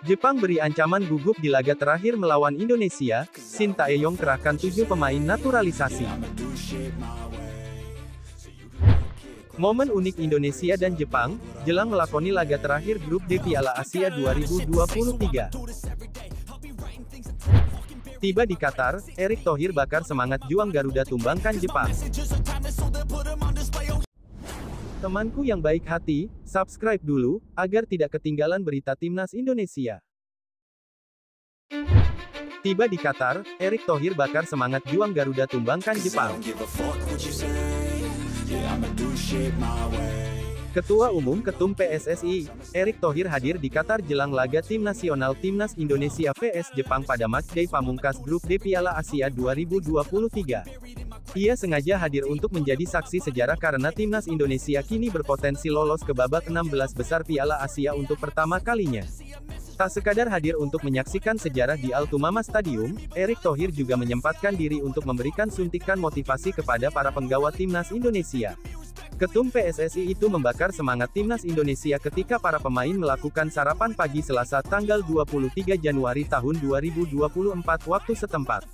Jepang beri ancaman gugup di laga terakhir melawan Indonesia. Shin Tae-yong kerahkan 7 pemain naturalisasi. Momen unik Indonesia dan Jepang, jelang melakoni laga terakhir grup D Piala Asia 2023. Tiba di Qatar, Erick Thohir bakar semangat juang Garuda tumbangkan Jepang. Temanku yang baik hati, subscribe dulu, agar tidak ketinggalan berita Timnas Indonesia. Tiba di Qatar, Erick Thohir bakar semangat juang Garuda tumbangkan Jepang. Ketua Umum Ketum PSSI, Erick Thohir hadir di Qatar jelang laga tim nasional Timnas Indonesia vs Jepang pada matchday pamungkas grup D Piala Asia 2023. Ia sengaja hadir untuk menjadi saksi sejarah karena Timnas Indonesia kini berpotensi lolos ke babak 16 besar Piala Asia untuk pertama kalinya. Tak sekadar hadir untuk menyaksikan sejarah di Altumama Stadium, Erick Thohir juga menyempatkan diri untuk memberikan suntikan motivasi kepada para penggawa Timnas Indonesia. Ketum PSSI itu membakar semangat Timnas Indonesia ketika para pemain melakukan sarapan pagi Selasa tanggal 23 Januari tahun 2024 waktu setempat.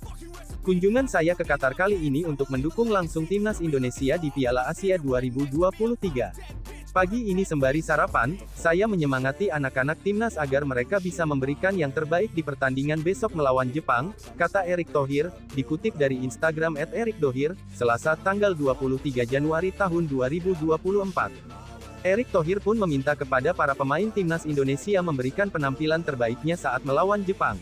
Kunjungan saya ke Qatar kali ini untuk mendukung langsung Timnas Indonesia di Piala Asia 2023. Pagi ini sembari sarapan, saya menyemangati anak-anak Timnas agar mereka bisa memberikan yang terbaik di pertandingan besok melawan Jepang, kata Erick Thohir, dikutip dari Instagram @erickthohir, Selasa tanggal 23 Januari tahun 2024. Erick Thohir pun meminta kepada para pemain Timnas Indonesia memberikan penampilan terbaiknya saat melawan Jepang.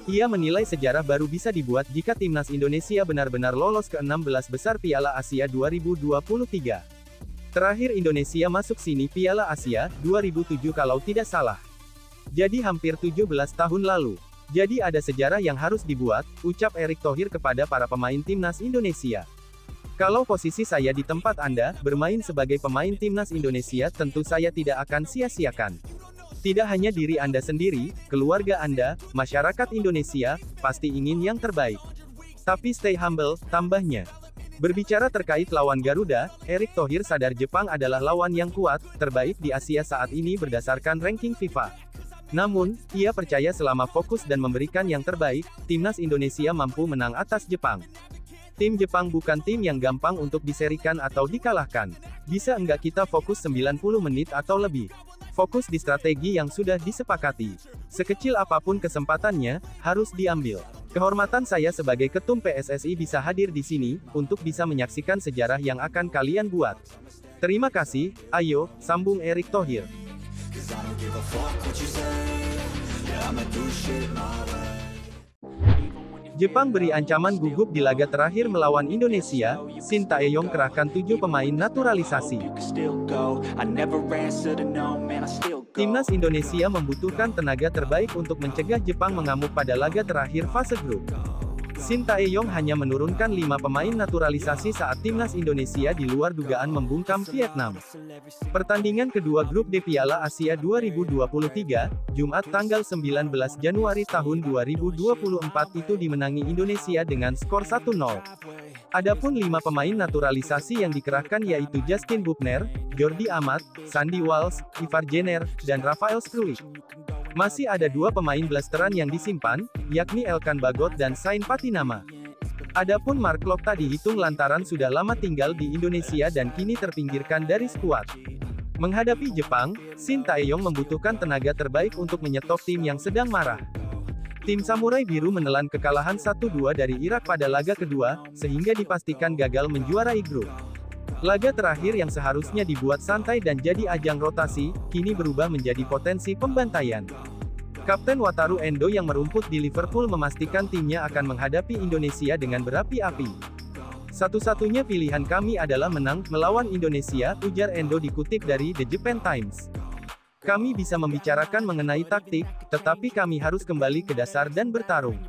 Ia menilai sejarah baru bisa dibuat jika Timnas Indonesia benar-benar lolos ke 16 besar Piala Asia 2023. Terakhir Indonesia masuk sini Piala Asia, 2007 kalau tidak salah. Jadi hampir 17 tahun lalu. Jadi ada sejarah yang harus dibuat, ucap Erick Thohir kepada para pemain Timnas Indonesia. Kalau posisi saya di tempat Anda, bermain sebagai pemain Timnas Indonesia tentu saya tidak akan sia-siakan. Tidak hanya diri Anda sendiri, keluarga Anda, masyarakat Indonesia, pasti ingin yang terbaik. Tapi stay humble, tambahnya. Berbicara terkait lawan Garuda, Erick Thohir sadar Jepang adalah lawan yang kuat, terbaik di Asia saat ini berdasarkan ranking FIFA. Namun, ia percaya selama fokus dan memberikan yang terbaik, Timnas Indonesia mampu menang atas Jepang. Tim Jepang bukan tim yang gampang untuk diserikan atau dikalahkan. Bisa enggak kita fokus 90 menit atau lebih? Fokus di strategi yang sudah disepakati. Sekecil apapun kesempatannya, harus diambil. Kehormatan saya sebagai ketum PSSI bisa hadir di sini, untuk bisa menyaksikan sejarah yang akan kalian buat. Terima kasih, ayo, sambung Erick Thohir. Jepang beri ancaman gugup di laga terakhir melawan Indonesia. Shin Tae-yong kerahkan 7 pemain naturalisasi. Timnas Indonesia membutuhkan tenaga terbaik untuk mencegah Jepang mengamuk pada laga terakhir fase grup. Shin Tae-yong hanya menurunkan 5 pemain naturalisasi saat Timnas Indonesia di luar dugaan membungkam Vietnam. Pertandingan kedua grup D Piala Asia 2023, Jumat tanggal 19 Januari tahun 2024 itu dimenangi Indonesia dengan skor 1-0. Adapun 5 pemain naturalisasi yang dikerahkan yaitu Justin Bubner, Jordi Amat, Sandy Walsh, Ivar Jenner, dan Rafael Struijk. Masih ada 2 pemain blasteran yang disimpan, yakni Elkan Bagot dan Sain Patinama. Adapun Mark Klokta dihitung lantaran sudah lama tinggal di Indonesia dan kini terpinggirkan dari skuad. Menghadapi Jepang, Shin Tae-yong membutuhkan tenaga terbaik untuk menyetop tim yang sedang marah. Tim Samurai Biru menelan kekalahan 1-2 dari Irak pada laga kedua, sehingga dipastikan gagal menjuarai grup. Laga terakhir yang seharusnya dibuat santai dan jadi ajang rotasi, kini berubah menjadi potensi pembantaian. Kapten Wataru Endo yang merumput di Liverpool memastikan timnya akan menghadapi Indonesia dengan berapi-api. Satu-satunya pilihan kami adalah menang, melawan Indonesia, ujar Endo dikutip dari The Japan Times. Kami bisa membicarakan mengenai taktik, tetapi kami harus kembali ke dasar dan bertarung.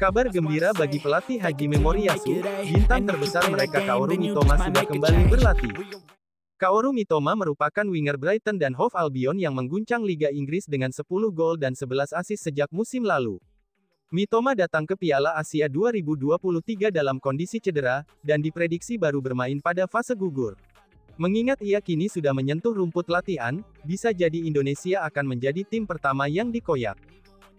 Kabar gembira bagi pelatih Haji Memoriyasu, bintang terbesar mereka Kaoru Mitoma sudah kembali berlatih. Kaoru Mitoma merupakan winger Brighton dan Hove Albion yang mengguncang Liga Inggris dengan 10 gol dan 11 assist sejak musim lalu. Mitoma datang ke Piala Asia 2023 dalam kondisi cedera, dan diprediksi baru bermain pada fase gugur. Mengingat ia kini sudah menyentuh rumput latihan, bisa jadi Indonesia akan menjadi tim pertama yang dikoyak.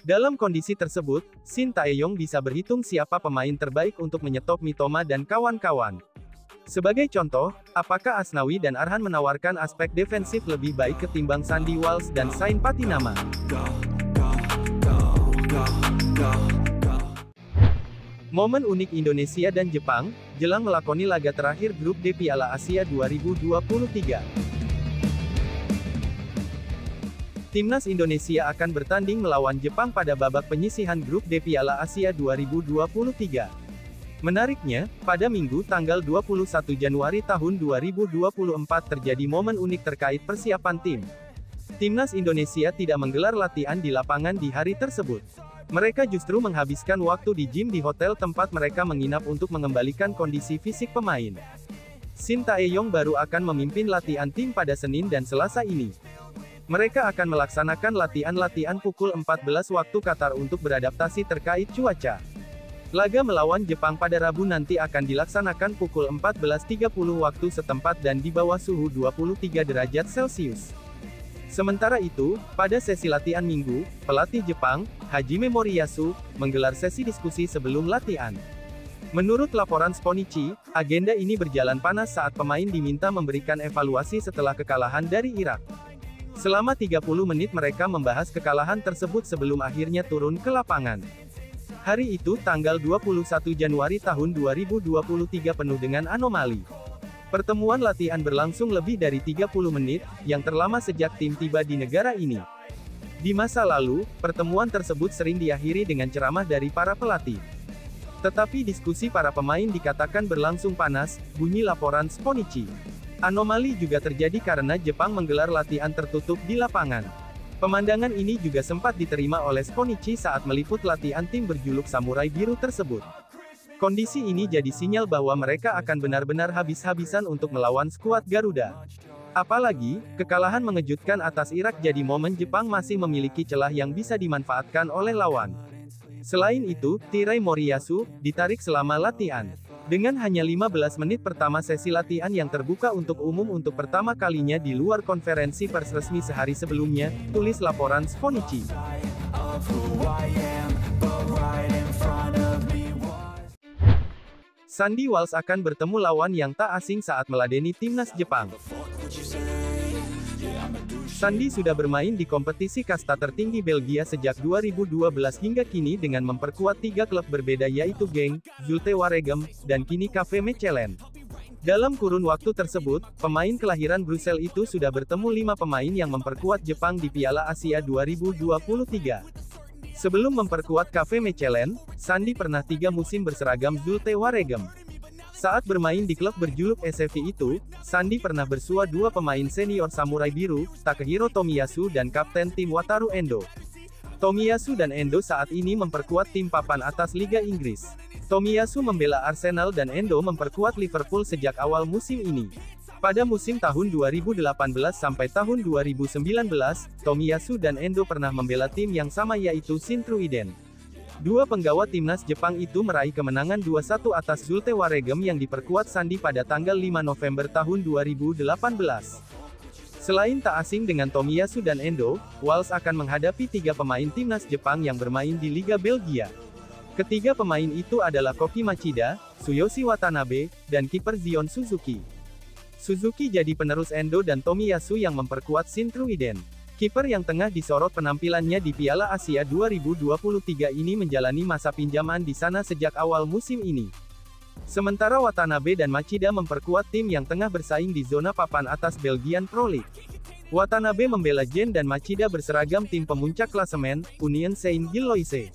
Dalam kondisi tersebut, Shin Tae-yong bisa berhitung siapa pemain terbaik untuk menyetop Mitoma dan kawan-kawan. Sebagai contoh, apakah Asnawi dan Arhan menawarkan aspek defensif lebih baik ketimbang Sandy Walsh dan Sain Patinama? Momen unik Indonesia dan Jepang, jelang melakoni laga terakhir Grup D Piala Asia 2023. Timnas Indonesia akan bertanding melawan Jepang pada babak penyisihan Grup D Piala Asia 2023. Menariknya, pada Minggu tanggal 21 Januari tahun 2024 terjadi momen unik terkait persiapan tim. Timnas Indonesia tidak menggelar latihan di lapangan di hari tersebut. Mereka justru menghabiskan waktu di gym di hotel tempat mereka menginap untuk mengembalikan kondisi fisik pemain. Shin Tae-yong baru akan memimpin latihan tim pada Senin dan Selasa ini. Mereka akan melaksanakan latihan-latihan pukul 14 waktu Qatar untuk beradaptasi terkait cuaca. Laga melawan Jepang pada Rabu nanti akan dilaksanakan pukul 14.30 waktu setempat dan di bawah suhu 23 derajat Celcius. Sementara itu, pada sesi latihan Minggu, pelatih Jepang, Hajime Moriyasu, menggelar sesi diskusi sebelum latihan. Menurut laporan Sponichi, agenda ini berjalan panas saat pemain diminta memberikan evaluasi setelah kekalahan dari Irak. Selama 30 menit mereka membahas kekalahan tersebut sebelum akhirnya turun ke lapangan. Hari itu tanggal 21 Januari tahun 2023 penuh dengan anomali. Pertemuan latihan berlangsung lebih dari 30 menit, yang terlama sejak tim tiba di negara ini. Di masa lalu, pertemuan tersebut sering diakhiri dengan ceramah dari para pelatih. Tetapi diskusi para pemain dikatakan berlangsung panas, bunyi laporan Sponichi. Anomali juga terjadi karena Jepang menggelar latihan tertutup di lapangan. Pemandangan ini juga sempat diterima oleh Sponichi saat meliput latihan tim berjuluk Samurai Biru tersebut. Kondisi ini jadi sinyal bahwa mereka akan benar-benar habis-habisan untuk melawan skuad Garuda. Apalagi, kekalahan mengejutkan atas Irak jadi momen Jepang masih memiliki celah yang bisa dimanfaatkan oleh lawan. Selain itu, tirai Moriyasu ditarik selama latihan. Dengan hanya 15 menit pertama sesi latihan yang terbuka untuk umum untuk pertama kalinya di luar konferensi pers resmi sehari sebelumnya, tulis laporan Sponichi. Sandy Walsh akan bertemu lawan yang tak asing saat meladeni timnas Jepang. Sandy sudah bermain di kompetisi kasta tertinggi Belgia sejak 2012 hingga kini dengan memperkuat 3 klub berbeda yaitu Genk, Zulte Waregem, dan kini KV Mechelen. Dalam kurun waktu tersebut, pemain kelahiran Brussels itu sudah bertemu 5 pemain yang memperkuat Jepang di Piala Asia 2023. Sebelum memperkuat KV Mechelen, Sandy pernah 3 musim berseragam Zulte Waregem. Saat bermain di klub berjuluk SFV itu, Sandy pernah bersua 2 pemain senior Samurai Biru, Takehiro Tomiyasu dan kapten tim Wataru Endo. Tomiyasu dan Endo saat ini memperkuat tim papan atas Liga Inggris. Tomiyasu membela Arsenal dan Endo memperkuat Liverpool sejak awal musim ini. Pada musim tahun 2018 sampai tahun 2019, Tomiyasu dan Endo pernah membela tim yang sama yaitu Shin-Truiden. 2 penggawa timnas Jepang itu meraih kemenangan 2-1 atas Zulte Waregem yang diperkuat Sandy pada tanggal 5 November tahun 2018. Selain tak asing dengan Tomiyasu dan Endo, Walsh akan menghadapi 3 pemain timnas Jepang yang bermain di Liga Belgia. Ketiga pemain itu adalah Koki Machida, Tsuyoshi Watanabe, dan kiper Zion Suzuki. Suzuki jadi penerus Endo dan Tomiyasu yang memperkuat Shin-Truiden. Kiper yang tengah disorot penampilannya di Piala Asia 2023 ini menjalani masa pinjaman di sana sejak awal musim ini. Sementara Watanabe dan Machida memperkuat tim yang tengah bersaing di zona papan atas Belgian Pro League. Watanabe membela Gen dan Machida berseragam tim pemuncak klasemen, Union Saint-Gilloise.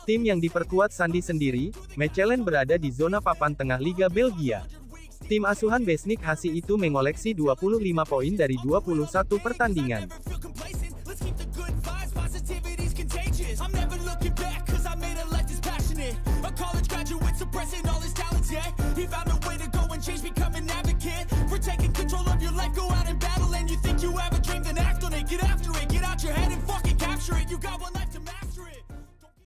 Tim yang diperkuat Sandy sendiri, Mechelen berada di zona papan tengah Liga Belgia. Tim asuhan Besnik Hasi itu mengoleksi 25 poin dari 21 pertandingan.